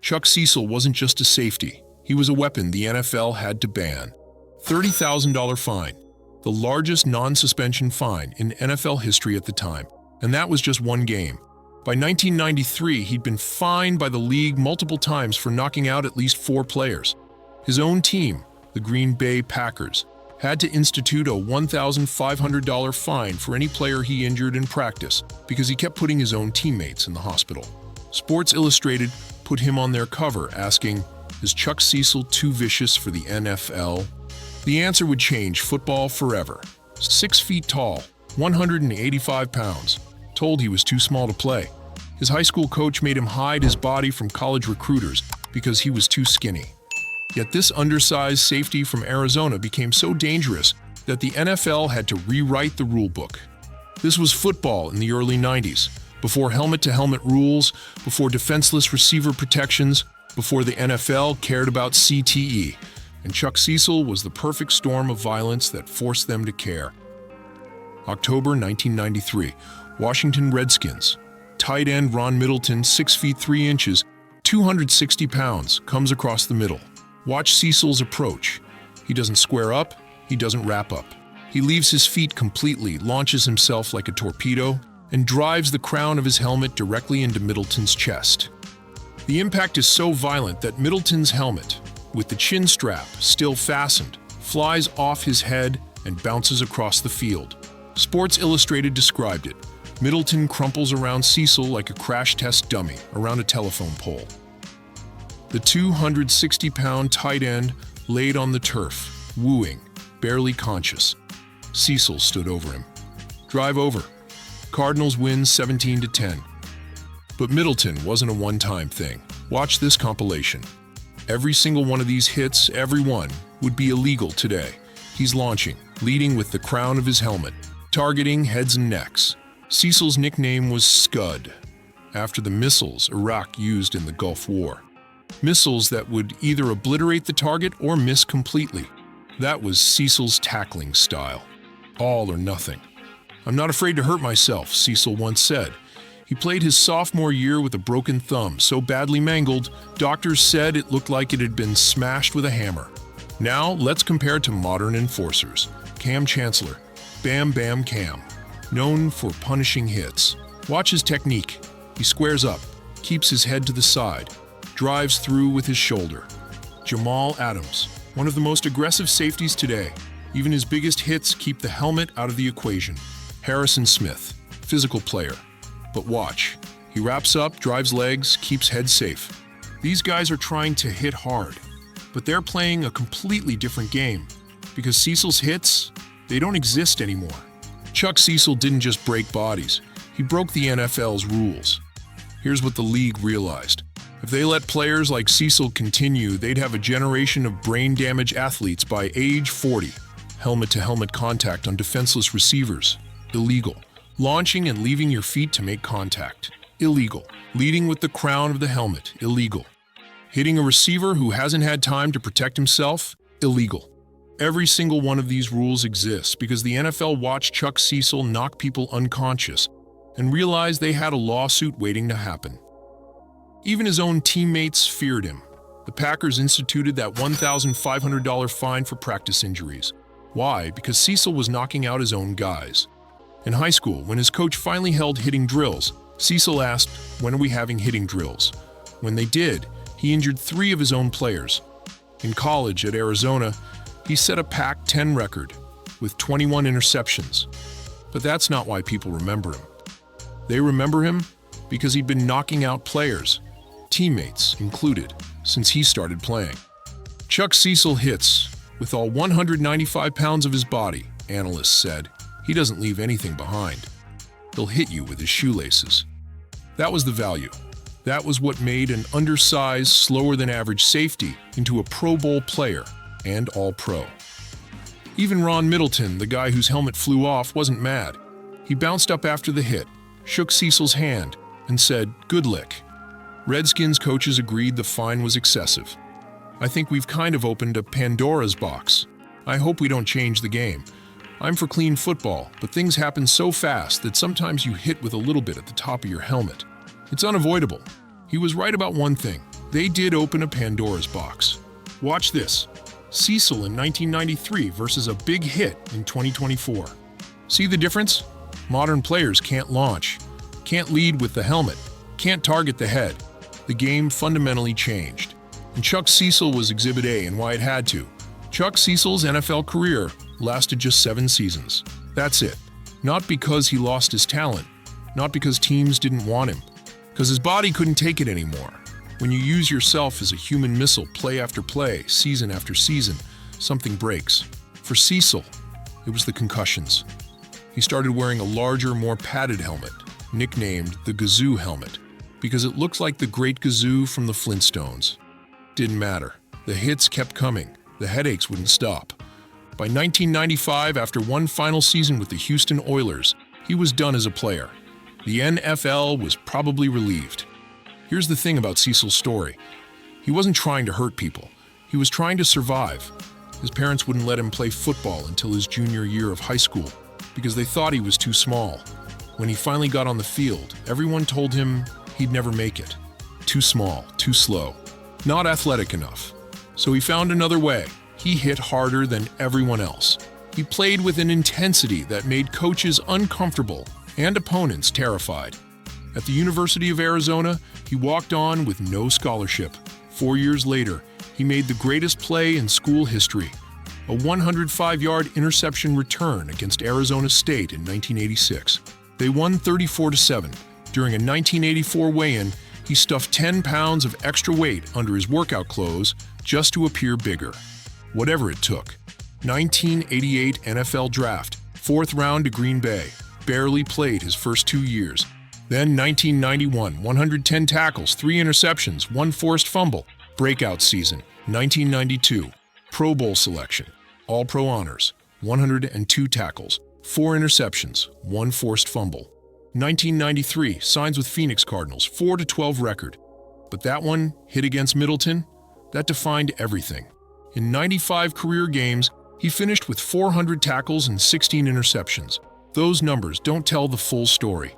Chuck Cecil wasn't just a safety. He was a weapon the NFL had to ban. $30,000 fine, the largest non-suspension fine in NFL history at the time. And that was just one game. By 1993, he'd been fined by the league multiple times for knocking out at least 4 players. His own team, the Green Bay Packers, had to institute a $1,500 fine for any player he injured in practice because he kept putting his own teammates in the hospital. Sports Illustrated put him on their cover asking, "Is Chuck Cecil too vicious for the NFL?" The answer would change football forever. 6 feet tall, 185 pounds, told he was too small to play. His high school coach made him hide his body from college recruiters because he was too skinny. Yet this undersized safety from Arizona became so dangerous that the NFL had to rewrite the rule book. This was football in the early 90s, before helmet-to-helmet rules, before defenseless receiver protections, before the NFL cared about CTE, and Chuck Cecil was the perfect storm of violence that forced them to care. October 1993, Washington Redskins. Tight end Ron Middleton, 6 feet 3 inches, 260 pounds, comes across the middle. Watch Cecil's approach. He doesn't square up, he doesn't wrap up. He leaves his feet completely, launches himself like a torpedo, and drives the crown of his helmet directly into Middleton's chest. The impact is so violent that Middleton's helmet, with the chin strap still fastened, flies off his head and bounces across the field. Sports Illustrated described it. Middleton crumples around Cecil like a crash test dummy around a telephone pole. The 260-pound tight end laid on the turf, wooing, barely conscious. Cecil stood over him. Drive over. Cardinals win 17-10. But Middleton wasn't a one-time thing. Watch this compilation. Every single one of these hits, every one, would be illegal today. He's launching, leading with the crown of his helmet, targeting heads and necks. Cecil's nickname was Scud, after the missiles Iraq used in the Gulf War. Missiles that would either obliterate the target or miss completely. That was Cecil's tackling style. All or nothing. "I'm not afraid to hurt myself," Cecil once said. He played his sophomore year with a broken thumb, so badly mangled, doctors said it looked like it had been smashed with a hammer. Now, let's compare to modern enforcers. Cam Chancellor, Bam Bam Cam, known for punishing hits. Watch his technique. He squares up, keeps his head to the side, drives through with his shoulder. Jamal Adams, one of the most aggressive safeties today. Even his biggest hits keep the helmet out of the equation. Harrison Smith, physical player. But watch. He wraps up, drives legs, keeps head safe. These guys are trying to hit hard, but they're playing a completely different game because Cecil's hits, they don't exist anymore. Chuck Cecil didn't just break bodies. He broke the NFL's rules. Here's what the league realized. If they let players like Cecil continue, they'd have a generation of brain-damaged athletes by age 40. Helmet-to-helmet contact on defenseless receivers. Illegal. Launching and leaving your feet to make contact. Illegal. Leading with the crown of the helmet. Illegal. Hitting a receiver who hasn't had time to protect himself. Illegal. Every single one of these rules exists because the NFL watched Chuck Cecil knock people unconscious and realized they had a lawsuit waiting to happen. Even his own teammates feared him. The Packers instituted that $1,500 fine for practice injuries. Why? Because Cecil was knocking out his own guys. In high school, when his coach finally held hitting drills, Cecil asked, "When are we having hitting drills?" When they did, he injured 3 of his own players. In college at Arizona, he set a Pac-10 record with 21 interceptions. But that's not why people remember him. They remember him because he'd been knocking out players, teammates included, since he started playing. Chuck Cecil hits with all 195 pounds of his body, analysts said. He doesn't leave anything behind. He'll hit you with his shoelaces. That was the value. That was what made an undersized, slower-than-average safety into a Pro Bowl player and All-Pro. Even Ron Middleton, the guy whose helmet flew off, wasn't mad. He bounced up after the hit, shook Cecil's hand, and said, "Good lick." Redskins coaches agreed the fine was excessive. "I think we've kind of opened a Pandora's box. I hope we don't change the game. I'm for clean football, but things happen so fast that sometimes you hit with a little bit at the top of your helmet. It's unavoidable." He was right about one thing. They did open a Pandora's box. Watch this. Cecil in 1993 versus a big hit in 2024. See the difference? Modern players can't launch, can't lead with the helmet, can't target the head. The game fundamentally changed. And Chuck Cecil was Exhibit A and why it had to. Chuck Cecil's NFL career lasted just 7 seasons. That's it. Not because he lost his talent, not because teams didn't want him, because his body couldn't take it anymore. When you use yourself as a human missile play after play, season after season, something breaks. For Cecil, it was the concussions. He started wearing a larger, more padded helmet, nicknamed the Gazoo helmet, because it looked like the Great Gazoo from the Flintstones. Didn't matter. The hits kept coming. The headaches wouldn't stop. By 1995, after one final season with the Houston Oilers, he was done as a player. The NFL was probably relieved. Here's the thing about Cecil's story. He wasn't trying to hurt people. He was trying to survive. His parents wouldn't let him play football until his junior year of high school because they thought he was too small. When he finally got on the field, everyone told him he'd never make it. Too small, too slow, not athletic enough. So he found another way. He hit harder than everyone else. He played with an intensity that made coaches uncomfortable and opponents terrified. At the University of Arizona, he walked on with no scholarship. 4 years later, he made the greatest play in school history, a 105-yard interception return against Arizona State in 1986. They won 34-7. During a 1984 weigh-in, he stuffed 10 pounds of extra weight under his workout clothes just to appear bigger. Whatever it took. 1988 NFL Draft, 4th round to Green Bay. Barely played his first 2 years. Then 1991, 110 tackles, 3 interceptions, 1 forced fumble. Breakout season, 1992. Pro Bowl selection, All-Pro honors, 102 tackles, 4 interceptions, 1 forced fumble. 1993, signs with Phoenix Cardinals, 4-12 record. But that one, hit against Middleton, that defined everything. In 95 career games, he finished with 400 tackles and 16 interceptions. Those numbers don't tell the full story.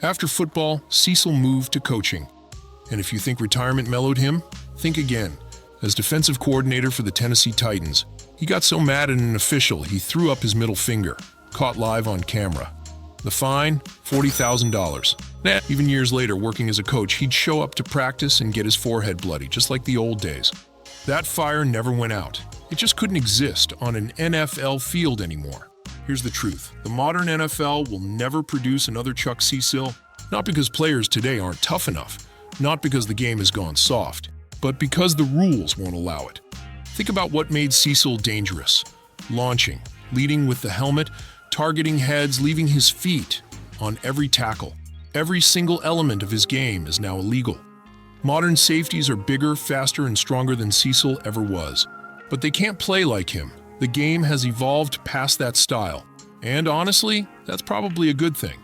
After football, Cecil moved to coaching. And if you think retirement mellowed him, think again. As defensive coordinator for the Tennessee Titans, he got so mad at an official he threw up his middle finger, caught live on camera. The fine, $40,000. Even years later, working as a coach, he'd show up to practice and get his forehead bloody, just like the old days. That fire never went out. It just couldn't exist on an NFL field anymore. Here's the truth. The modern NFL will never produce another Chuck Cecil, not because players today aren't tough enough, not because the game has gone soft, but because the rules won't allow it. Think about what made Cecil dangerous. Launching, leading with the helmet, targeting heads, leaving his feet on every tackle. Every single element of his game is now illegal. Modern safeties are bigger, faster, and stronger than Cecil ever was. But they can't play like him. The game has evolved past that style. And honestly, that's probably a good thing.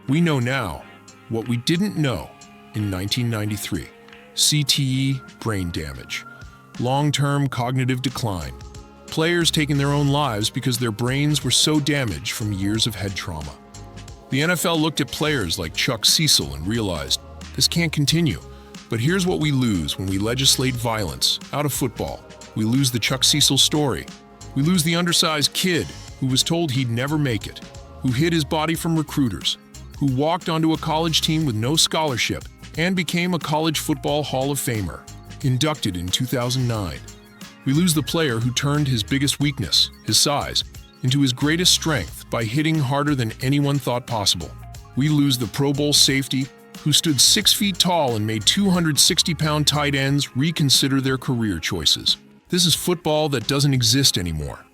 We know now what we didn't know in 1993. CTE, brain damage. Long-term cognitive decline. Players taking their own lives because their brains were so damaged from years of head trauma. The NFL looked at players like Chuck Cecil and realized, this can't continue. But here's what we lose when we legislate violence out of football. We lose the Chuck Cecil story. We lose the undersized kid who was told he'd never make it, who hid his body from recruiters, who walked onto a college team with no scholarship and became a college football Hall of Famer, inducted in 2009. We lose the player who turned his biggest weakness, his size, into his greatest strength by hitting harder than anyone thought possible. We lose the Pro Bowl safety who stood 6 feet tall and made 260-pound tight ends reconsider their career choices. This is football that doesn't exist anymore.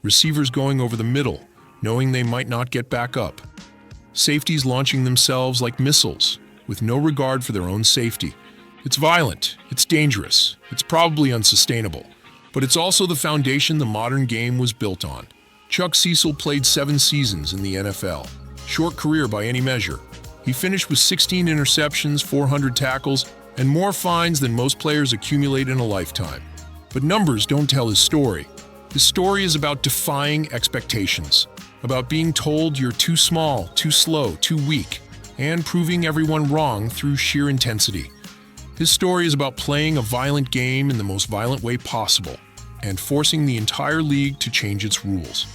Receivers going over the middle, knowing they might not get back up. Safeties launching themselves like missiles, with no regard for their own safety. It's violent, it's dangerous, it's probably unsustainable, but it's also the foundation the modern game was built on. Chuck Cecil played 7 seasons in the NFL. Short career by any measure. He finished with 16 interceptions, 400 tackles, and more fines than most players accumulate in a lifetime. But numbers don't tell his story. His story is about defying expectations, about being told you're too small, too slow, too weak, and proving everyone wrong through sheer intensity. His story is about playing a violent game in the most violent way possible and forcing the entire league to change its rules.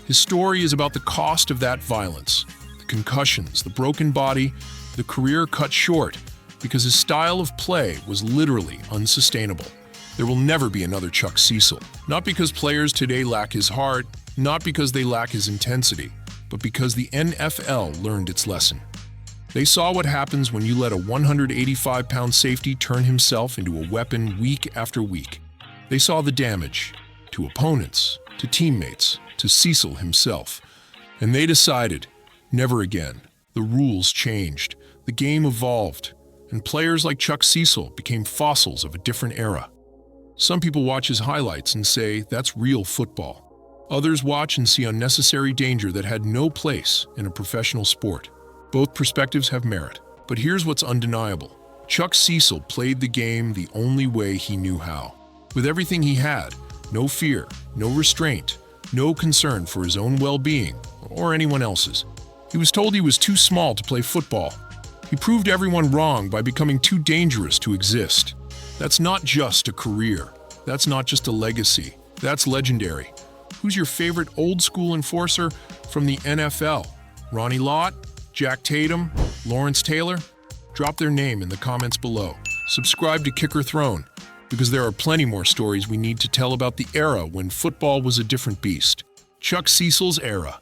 His story is about the cost of that violence, the concussions, the broken body, the career cut short because his style of play was literally unsustainable. There will never be another Chuck Cecil, not because players today lack his heart, not because they lack his intensity, but because the NFL learned its lesson. They saw what happens when you let a 185-pound safety turn himself into a weapon week after week. They saw the damage to opponents, to teammates, to Cecil himself. And they decided, never again. The rules changed, the game evolved, and players like Chuck Cecil became fossils of a different era. Some people watch his highlights and say, that's real football. Others watch and see unnecessary danger that had no place in a professional sport. Both perspectives have merit, but here's what's undeniable. Chuck Cecil played the game the only way he knew how. With everything he had, no fear, no restraint, no concern for his own well-being or anyone else's. He was told he was too small to play football. He proved everyone wrong by becoming too dangerous to exist. That's not just a career. That's not just a legacy. That's legendary. Who's your favorite old-school enforcer from the NFL? Ronnie Lott? Jack Tatum? Lawrence Taylor? Drop their name in the comments below. Subscribe to Kicker Throne, because there are plenty more stories we need to tell about the era when football was a different beast. Chuck Cecil's era.